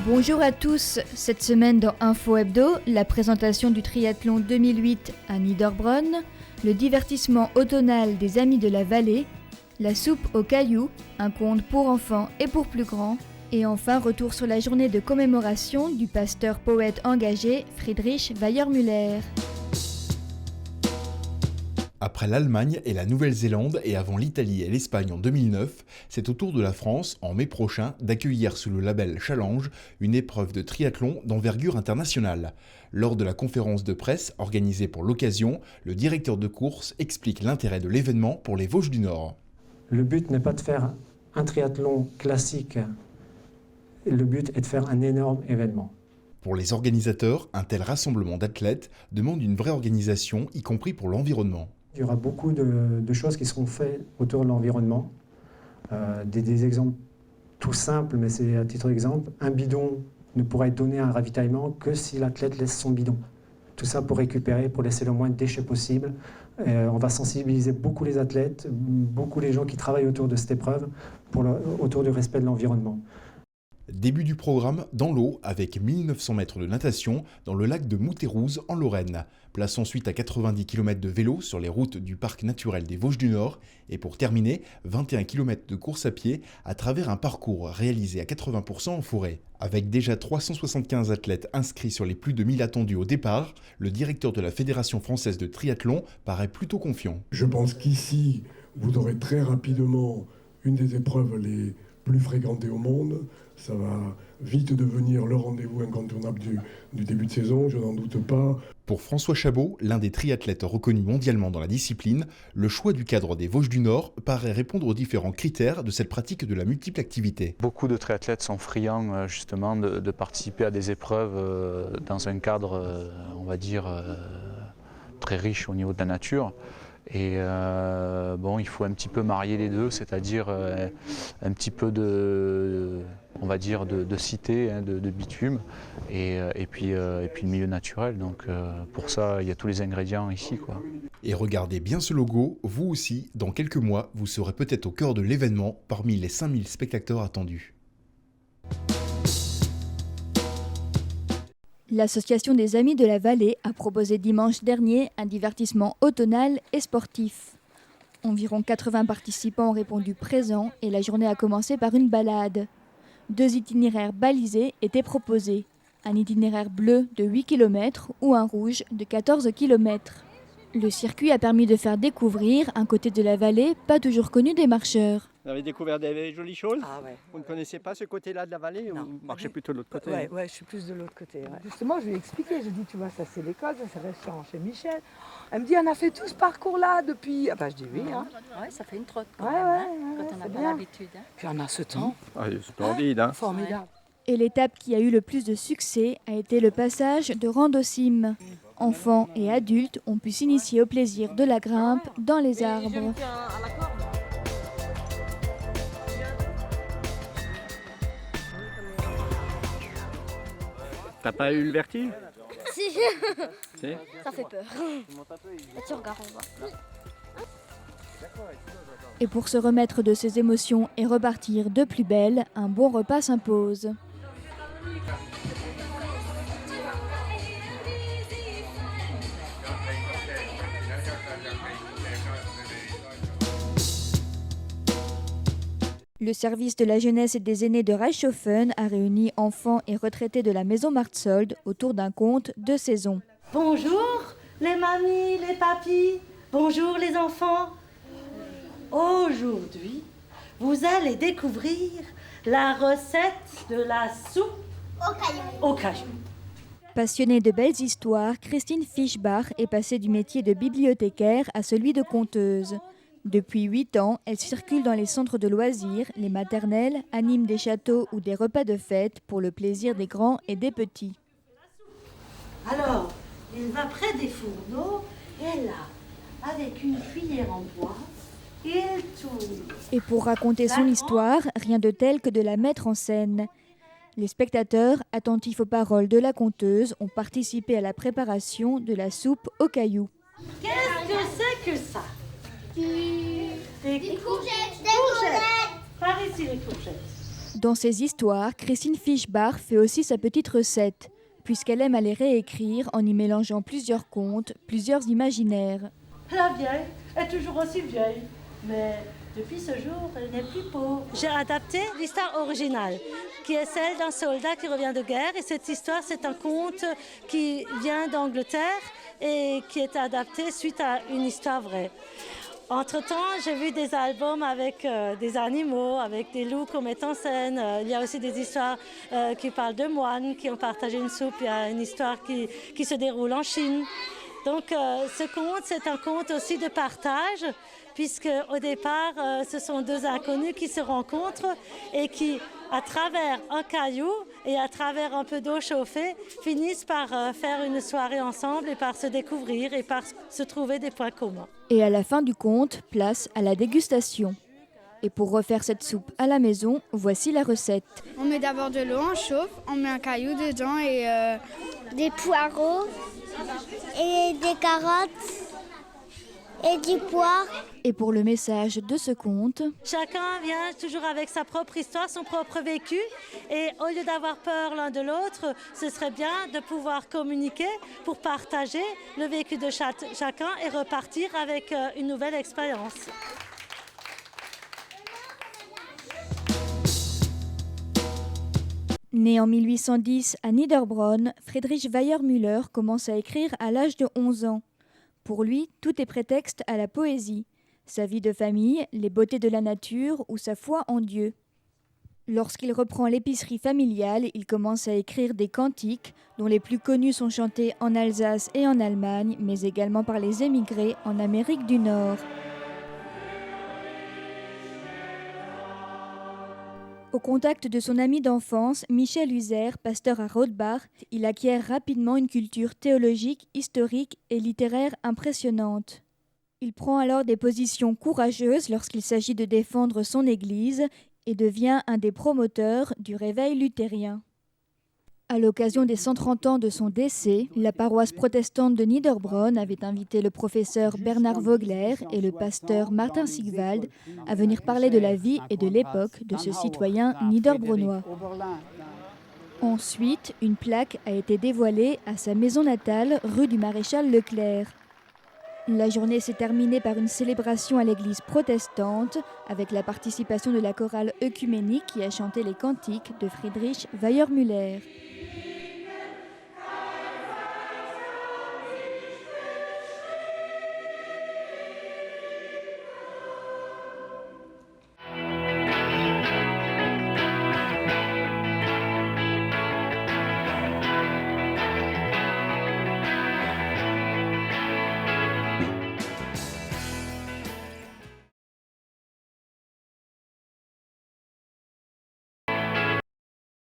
Bonjour à tous, cette semaine dans Info Hebdo, la présentation du triathlon 2008 à Niederbronn, le divertissement automnal des Amis de la Vallée, la soupe aux cailloux, un conte pour enfants et pour plus grands, et enfin retour sur la journée de commémoration du pasteur poète engagé Friedrich Weihermüller. Après l'Allemagne et la Nouvelle-Zélande et avant l'Italie et l'Espagne en 2009, c'est au tour de la France, en mai prochain, d'accueillir sous le label Challenge une épreuve de triathlon d'envergure internationale. Lors de la conférence de presse organisée pour l'occasion, le directeur de course explique l'intérêt de l'événement pour les Vosges du Nord. Le but n'est pas de faire un triathlon classique, le but est de faire un énorme événement. Pour les organisateurs, un tel rassemblement d'athlètes demande une vraie organisation, y compris pour l'environnement. Il y aura beaucoup de choses qui seront faites autour de l'environnement. Des exemples tout simples, mais c'est à titre d'exemple. Un bidon ne pourra être donné à un ravitaillement que si l'athlète laisse son bidon. Tout ça pour récupérer, pour laisser le moins de déchets possible. On va sensibiliser beaucoup les athlètes, beaucoup les gens qui travaillent autour de cette épreuve, autour du respect de l'environnement. Début du programme dans l'eau avec 1900 mètres de natation dans le lac de Moutérouze en Lorraine. Place ensuite à 90 km de vélo sur les routes du parc naturel des Vosges du Nord. Et pour terminer, 21 km de course à pied à travers un parcours réalisé à 80% en forêt. Avec déjà 375 athlètes inscrits sur les plus de 1000 attendus au départ, le directeur de la Fédération française de triathlon paraît plutôt confiant. Je pense qu'ici, vous aurez très rapidement une des épreuves les plus fréquentées au monde. Ça va vite devenir le rendez-vous incontournable du début de saison, je n'en doute pas. Pour François Chabot, l'un des triathlètes reconnus mondialement dans la discipline, le choix du cadre des Vosges du Nord paraît répondre aux différents critères de cette pratique de la multiple activité. Beaucoup de triathlètes sont friands justement de participer à des épreuves dans un cadre, on va dire, très riche au niveau de la nature. Et il faut un petit peu marier les deux, c'est-à-dire un petit peu de cité, de bitume, et puis le milieu naturel. Donc pour ça, il y a tous les ingrédients ici, quoi. Et regardez bien ce logo, vous aussi, dans quelques mois, vous serez peut-être au cœur de l'événement parmi les 5000 spectateurs attendus. L'Association des Amis de la Vallée a proposé dimanche dernier un divertissement automnal et sportif. Environ 80 participants ont répondu présents et la journée a commencé par une balade. 2 itinéraires balisés étaient proposés, un itinéraire bleu de 8 km ou un rouge de 14 km. Le circuit a permis de faire découvrir un côté de la vallée pas toujours connu des marcheurs. Vous avez découvert des jolies choses? Ah ouais. Vous ne connaissez pas ce côté-là de la vallée? Non. Ou vous marchez plutôt de l'autre côté? Ouais, je suis plus de l'autre côté. Ouais. Justement, je lui ai expliqué, je dis, tu vois, ça c'est l'école, ça c'est le restaurant chez Michel. Elle me dit, on a fait tout ce parcours-là depuis... Ah bah je dis oui, hein. Ouais, ça fait une trotte quand Ouais, même, ouais, hein, ouais, quand on n'a c'est pas bien. l'habitude. Hein. Puis on a ce temps. Ah, c'est splendide, hein? Formidable. Et l'étape qui a eu le plus de succès a été le passage de Randocime. Enfants et adultes ont pu s'initier au plaisir de la grimpe dans les arbres. T'as pas eu le vertige? Si, Si. ça fait peur. Tu regardes, on voit. Et pour se remettre de ses émotions et repartir de plus belle, un bon repas s'impose. Le service de la jeunesse et des aînés de Reichshofen a réuni enfants et retraités de la maison Martsold autour d'un conte de saison. Bonjour les mamies, les papis, bonjour les enfants. Aujourd'hui, vous allez découvrir la recette de la soupe au cajou. Passionnée de belles histoires, Christine Fischbach est passée du métier de bibliothécaire à celui de conteuse. Depuis 8 ans, elle circule dans les centres de loisirs, les maternelles, anime des châteaux ou des repas de fête pour le plaisir des grands et des petits. Alors, il va près des fourneaux et là, avec une cuillère en bois, il tourne. Et pour raconter son histoire, rien de tel que de la mettre en scène. Les spectateurs, attentifs aux paroles de la conteuse, ont participé à la préparation de la soupe aux cailloux. Qu'est-ce que c'est que ça? Des courgettes, courgettes. Par ici les courgettes. Dans ses histoires, Christine Fischbach fait aussi sa petite recette, puisqu'elle aime à les réécrire en y mélangeant plusieurs contes, plusieurs imaginaires. La vieille est toujours aussi vieille, mais depuis ce jour, elle n'est plus pauvre. J'ai adapté l'histoire originale, qui est celle d'un soldat qui revient de guerre. Et cette histoire, c'est un conte qui vient d'Angleterre et qui est adapté suite à une histoire vraie. Entre-temps, j'ai vu des albums avec des animaux, avec des loups qu'on met en scène. Il y a aussi des histoires qui parlent de moines qui ont partagé une soupe. Il y a une histoire qui se déroule en Chine. Donc ce conte, c'est un conte aussi de partage, puisque au départ, ce sont deux inconnus qui se rencontrent et qui, à travers un caillou et à travers un peu d'eau chauffée, finissent par faire une soirée ensemble et par se découvrir et par se trouver des points communs. Et à la fin du conte, place à la dégustation. Et pour refaire cette soupe à la maison, voici la recette. On met d'abord de l'eau, on chauffe, on met un caillou dedans et des poireaux et des carottes et du poire. Et pour le message de ce conte, chacun vient toujours avec sa propre histoire, son propre vécu. Et au lieu d'avoir peur l'un de l'autre, ce serait bien de pouvoir communiquer pour partager le vécu de chacun et repartir avec une nouvelle expérience. Né en 1810 à Niederbronn, Friedrich Weiermüller commence à écrire à l'âge de 11 ans. Pour lui, tout est prétexte à la poésie. Sa vie de famille, les beautés de la nature ou sa foi en Dieu. Lorsqu'il reprend l'épicerie familiale, il commence à écrire des cantiques, dont les plus connus sont chantés en Alsace et en Allemagne, mais également par les émigrés en Amérique du Nord. Au contact de son ami d'enfance, Michel Huser, pasteur à Rothbach, il acquiert rapidement une culture théologique, historique et littéraire impressionnante. Il prend alors des positions courageuses lorsqu'il s'agit de défendre son Église et devient un des promoteurs du réveil luthérien. À l'occasion des 130 ans de son décès, la paroisse protestante de Niederbronn avait invité le professeur Bernard Vogler et le pasteur Martin Sigwald à venir parler de la vie et de l'époque de ce citoyen niederbronnois. Ensuite, une plaque a été dévoilée à sa maison natale, rue du Maréchal Leclerc. La journée s'est terminée par une célébration à l'église protestante avec la participation de la chorale œcuménique qui a chanté les cantiques de Friedrich Weiermüller.